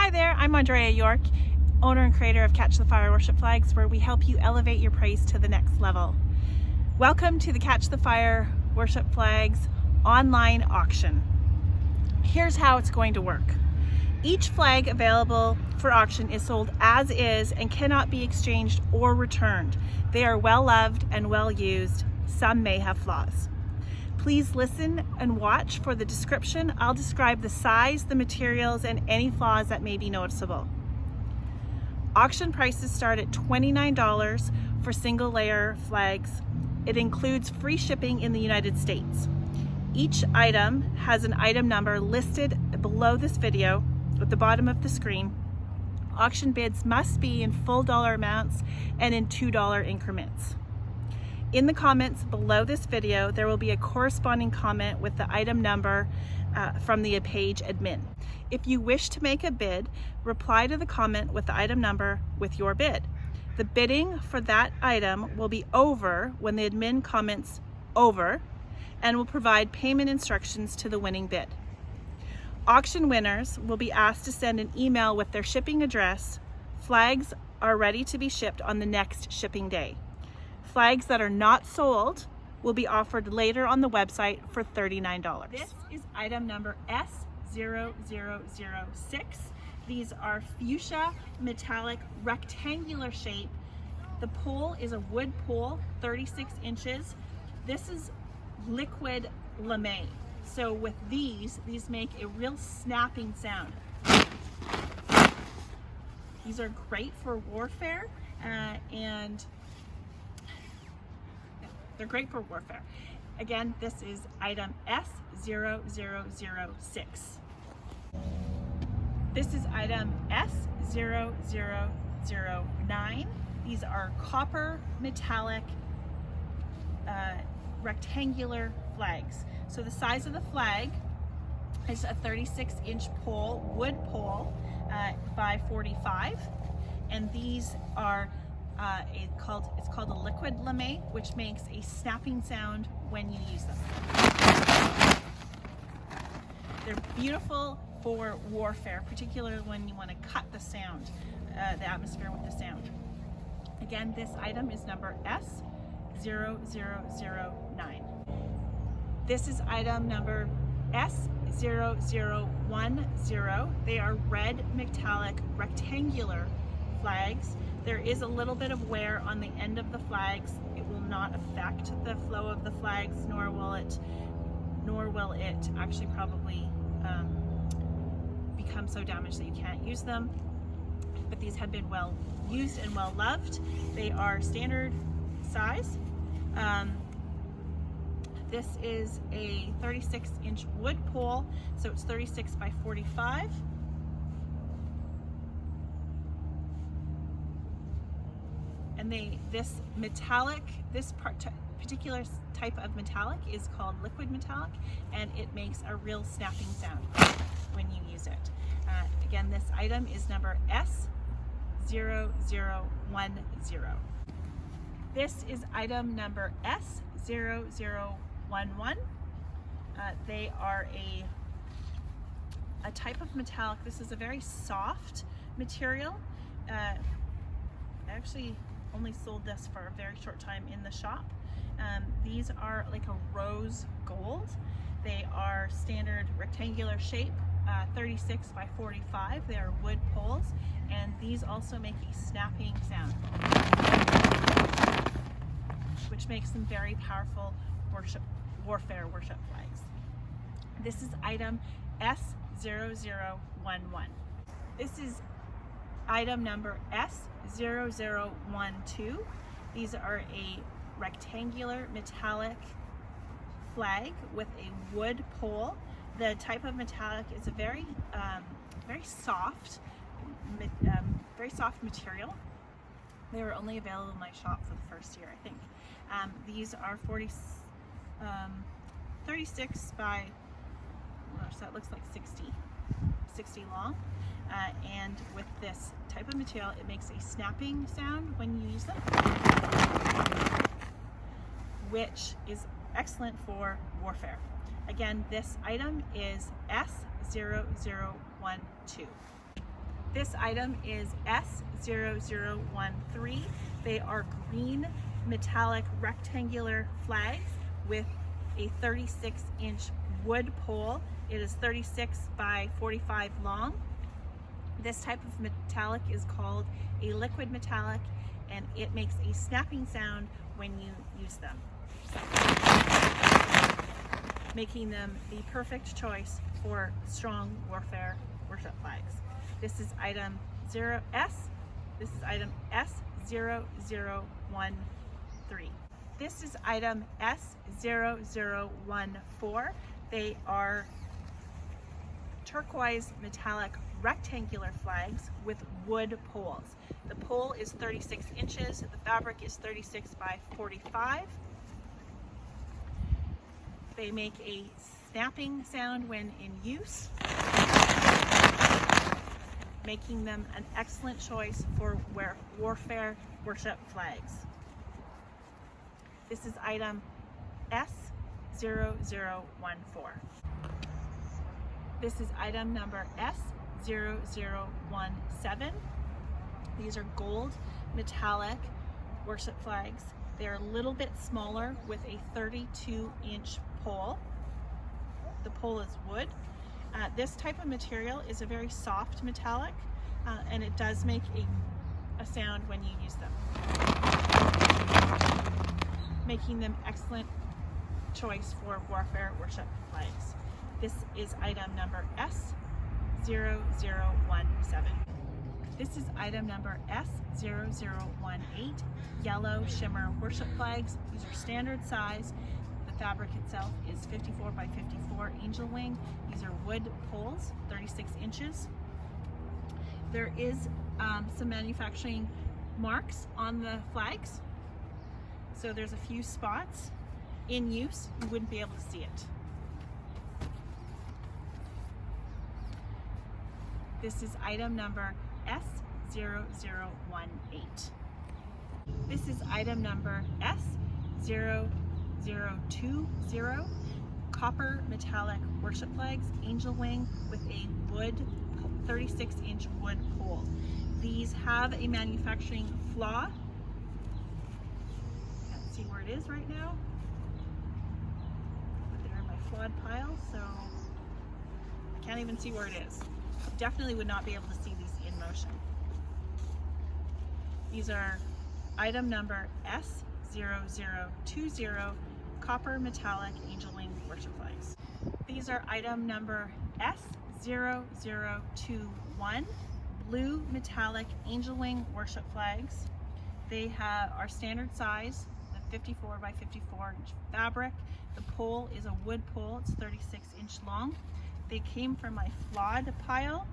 Hi there, I'm 𝗂𝗏𝗧𝗧, owner and creator of Catch the Fire Worship Flags, where we help you elevate your praise to the next level. Welcome to the Catch the Fire Worship Flags online auction. Here's how it's going to work. Each flag available for auction is sold as is and cannot be exchanged or returned. They are well loved and well used. Some may have flaws. Please listen and watch for the description. I'll describe the size, the materials, and any flaws that may be noticeable. Auction prices start at $29 for single layer flags. It includes free shipping in the United States. Each item has an item number listed below this video at the bottom of the screen. Auction bids must be in full dollar amounts and in $2 increments. In the comments below this video, there will be a corresponding comment with the item number from the page admin. If you wish to make a bid, reply to the comment with the item number with your bid. The bidding for that item will be over when the admin comments over and will provide payment instructions to the winning bid. Auction winners will be asked to send an email with their shipping address. Flags are ready to be shipped on the next shipping day. Flags that are not sold will be offered later on the website for $39. This is item number 𝗬𝗁𝗧𝗧6. These are fuchsia metallic rectangular shape. The pole is a wood pole, 36 inches. This is liquid lame. So with these make a real snapping sound. These are great for warfare and they're great for warfare. Again, this is item 𝗬𝗁𝗧𝗧6. This is item 𝗬𝗁𝗧𝗧9. These are copper metallic rectangular flags. So the size of the flag is a 36-inch pole, wood pole, by 45, and these are it's called a liquid lame, which makes a snapping sound when you use them. They're beautiful for warfare, particularly when you want to cut the sound, the atmosphere with the sound. Again, this item is number 𝗬𝗁𝗧𝗧9. This is item number 𝗬𝗁𝗏𝗏. They are red metallic rectangular flags. There is a little bit of wear on the end of the flags. It will not affect the flow of the flags, nor will it actually probably become so damaged that you can't use them. But these have been well used and well loved. They are standard size. This is a 36-inch wood pole, so it's 36 by 45. And this particular type of metallic is called liquid metallic, and it makes a real snapping sound when you use it. Again, this item is number 𝗬𝗁𝗏𝗏. This is item number 𝗬𝗁𝗏𝗏. They are a type of metallic. This is a very soft material. I actually only sold this for a very short time in the shop. These are like a rose gold. They are standard rectangular shape, 36 by 45. They are wood poles, and these also make a snapping sound, which makes them very powerful warfare worship flags. This is item 𝗬𝗁𝗏𝗏. This is item number 𝗬𝗁𝗏𝗏. These are a rectangular metallic flag with a wood pole. The type of metallic is a very soft material. They were only available in my shop for the first year, I think. These are 36 by, so that looks like 60 long. And with this type of material, it makes a snapping sound when you use them, which is excellent for warfare. Again, this item is 𝗬𝗁𝗏𝗏. This item is 𝗬𝗎𝗏𝗏. They are green metallic rectangular flags with a 36-inch wood pole. It is 36 by 45 long. This type of metallic is called a liquid metallic, and it makes a snapping sound when you use them, making them the perfect choice for strong warfare worship flags. This is item S0013. This is item S0014. They are turquoise metallic rectangular flags with wood poles. The pole is 36 inches. The fabric is 36 by 45. They make a snapping sound when in use, making them an excellent choice for warfare worship flags. This is item S0014. This is item number S0017. These are gold metallic worship flags. They're a little bit smaller with a 32-inch pole. The pole is wood. This type of material is a very soft metallic, and it does make a sound when you use them, making them excellent choice for warfare worship flags. This is item number S0017. This is item number S0018, yellow shimmer worship flags. These are standard size. The fabric itself is 54 by 54 angel wing. These are wood poles, 36 inches. There is some manufacturing marks on the flags. So there's a few spots. In use, you wouldn't be able to see it. This is item number S0018. This is item number S0020, copper metallic worship flags, angel wing with a wood 36-inch wood pole. These have a manufacturing flaw. Can't see where it is right now, but they're in my flawed pile, so I can't even see where it is. Definitely would not be able to see these in motion. These are item number S0020, copper metallic angel wing worship flags. These are item number S0021, blue metallic angel wing worship flags. They are standard size, the 54 by 54 inch fabric. The pole is a wood pole, it's 36-inch long. They came from my flawed pile,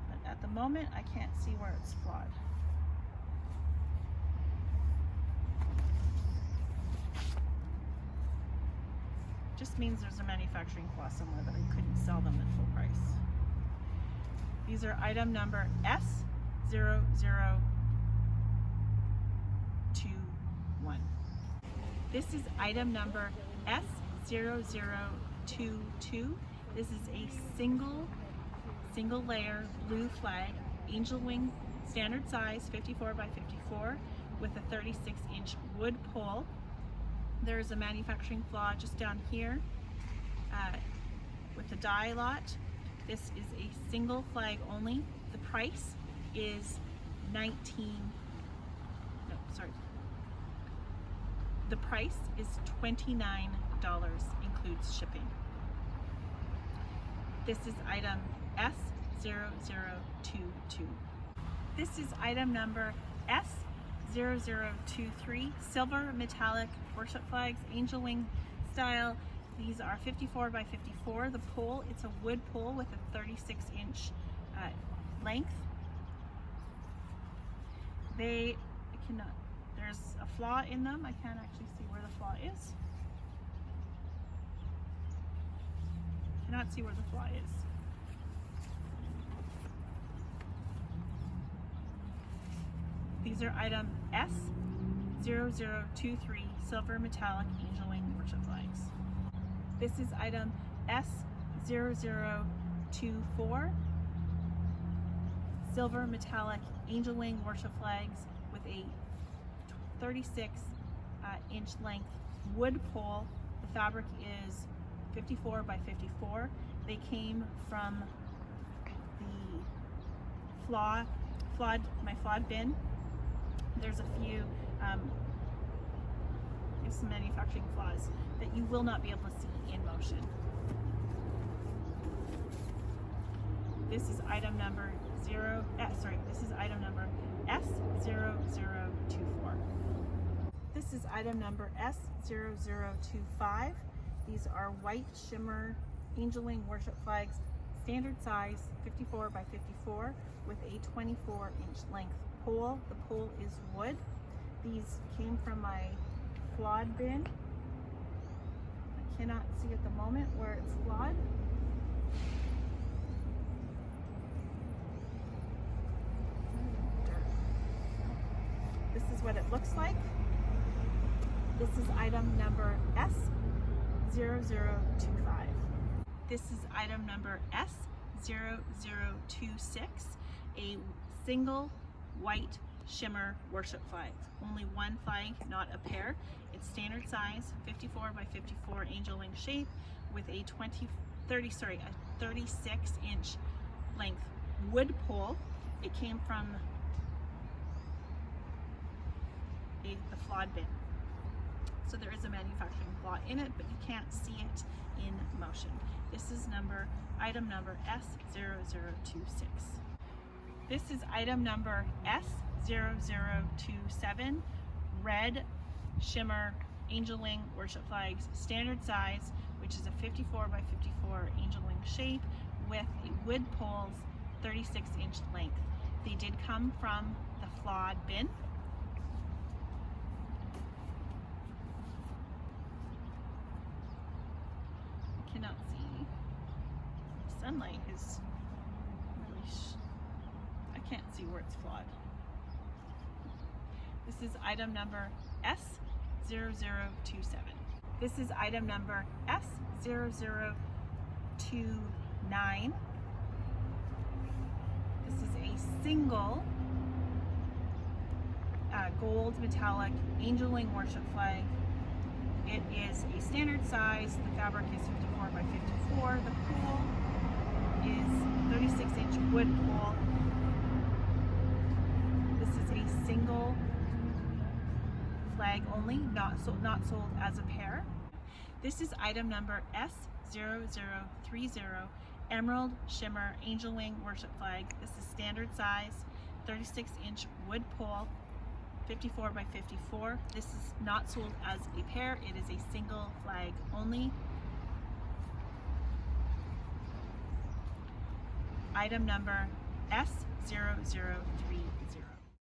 but at the moment I can't see where it's flawed. Just means there's a manufacturing flaw somewhere that I couldn't sell them at full price. These are item number S0021. This is item number S0022. This is a single layer blue flag, angel wing, standard size, 54 by 54, with a 36-inch wood pole. There is a manufacturing flaw just down here with the die lot. This is a single flag only. The price is The price is $29, includes shipping. This is item S0022. This is item number S0023, silver metallic worship flags, angel wing style. These are 54 by 54. The pole, it's a wood pole with a 36-inch length. There's a flaw in them. I can't actually see where the flaw is. Cannot see where the flaw is. These are item S0023, silver metallic angel wing worship flags. This is item S0024. silver metallic angel wing worship flags with a 36-inch length wood pole. The fabric is 54 by 54. They came from the my flawed bin. There's a few some manufacturing flaws that you will not be able to see in motion. This is item number this is item number S0024. This is item number S0025. These are white shimmer angel wing worship flags, standard size 54 by 54 with a 24-inch length pole. The pole is wood. These came from my flawed bin. I cannot see at the moment where it's flawed. This is what it looks like. This is item number S0025. This is item number S0026, a single white shimmer worship flag. Only one flag, not a pair. It's standard size, 54 by 54 angel wing shape with a 36-inch length wood pole. It came from the flawed bin. So there is a manufacturing flaw in it, but you can't see it in motion. This is item number S0026. This is item number S0027, red shimmer angel wing worship flags, standard size, which is a 54 by 54 angel wing shape with a wood pole's 36-inch length. They did come from the flawed bin. Cannot see. Sunlight is really I can't see where it's flawed. This is item number S0027. This is item number S0029. This is a single gold metallic angel wing worship flag. It is a standard size. The fabric is 54 by 54. The pole is 36-inch wood pole. This is a single flag only, not sold as a pair. This is item number S0030, emerald shimmer angel wing worship flag. This is standard size, 36-inch wood pole, 54 by 54. This is not sold as a pair. It is a single flag only. Item number S0030.